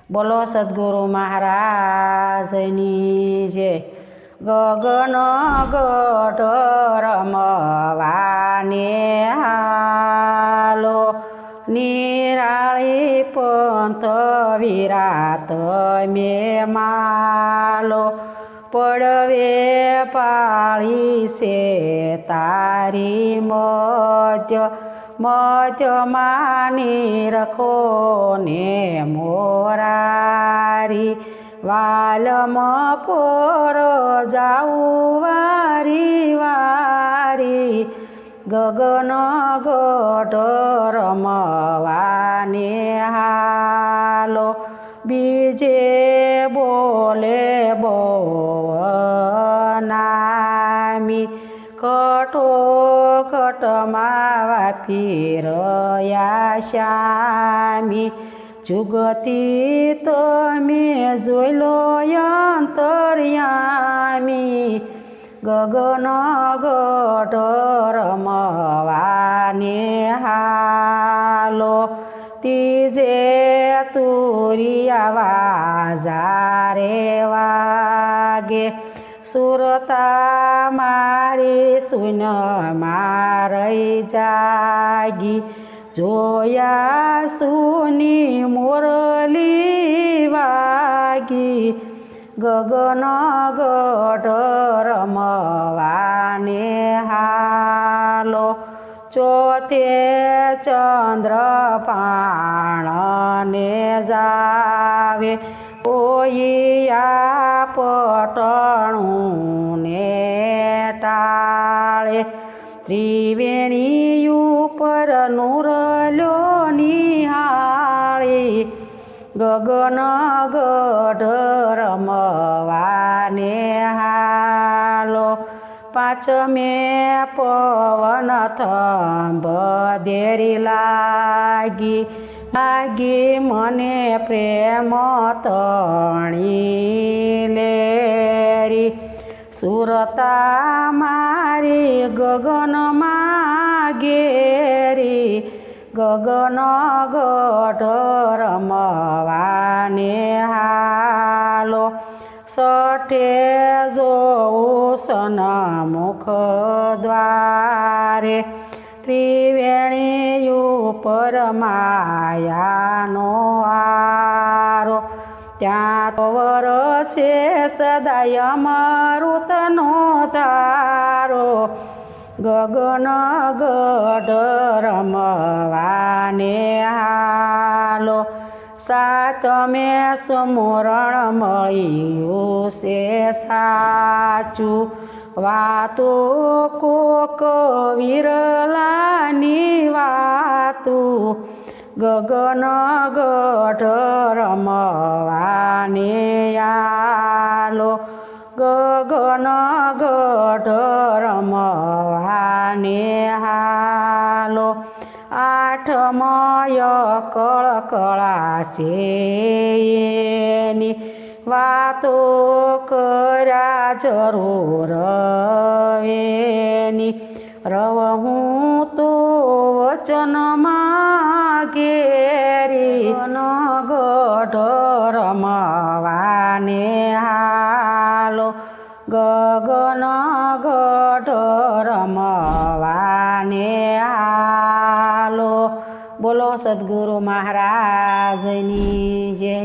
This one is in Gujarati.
બોલો સદગુરુ મહારાજની જય। ગગન ગઢ રમવાને હાલો, નિરાળી પંથ વિરાત મેં માલો, પડવે પાળી છે તારી મધ્ય, મધ્યમાં નિરખો ને મોરારી, વાલમાં પોર જાઉં વારી વારી, ગગન ગઢ રમવાને હાલો, બીજે બોલે બોવનામી, ખટોખટમાં વાપી રહ્યા શ્યામી, જુગતી તમે જોઈ લો અંતર્યામી, ગગન ગઢ રમવાને હાલો, તીજે તુરિયા વાજારે વાગે, સુરતા મારી સુન મારઈ જાગી, જોયા સુની મોરલી વાગી, ગગન ગઢ રમવાને હાલો, ચોથે ચંદ્ર પાણને જાવે, કોઈયા પટણું ને ટાળે, ત્રિવેણી ઉપર નુરલો નિહાળે, ગગન ગઢ રમવાને હાલો, પાંચમે પવન થંભ દેરી લાગી, લાગી મને પ્રેમ તણી લેરી, સુરતા મારી ગગનમાં ઘેરી, ગગન ગઢ રમવાને હાલો, સઠે જોઉં સન્મુખ દ્વારે, ત્રિવેણી ઉપર માયાનો આરો, ત્યાં તો વરસે સદાય અમૃતનો ધારો, ગગન ગઢ રમવાને હાલો, સાતમે સ્મરણ મળ્યું છે સાચું, વાતો કોક વિરલાની વાતું, ગગન ગઢ રમવાને હાલો, ગગન ગઢ રમવાને હાલો, આઠમય કળકળાશે એની વાતો કર્યા જરૂર વેની, રહું તો વચનમાં ઘેરી, ગગન ગઢ રમવાને હાલો, ગગન ગઢ રમવાને હાલો, બોલો સદગુરુ મહારાજની જય।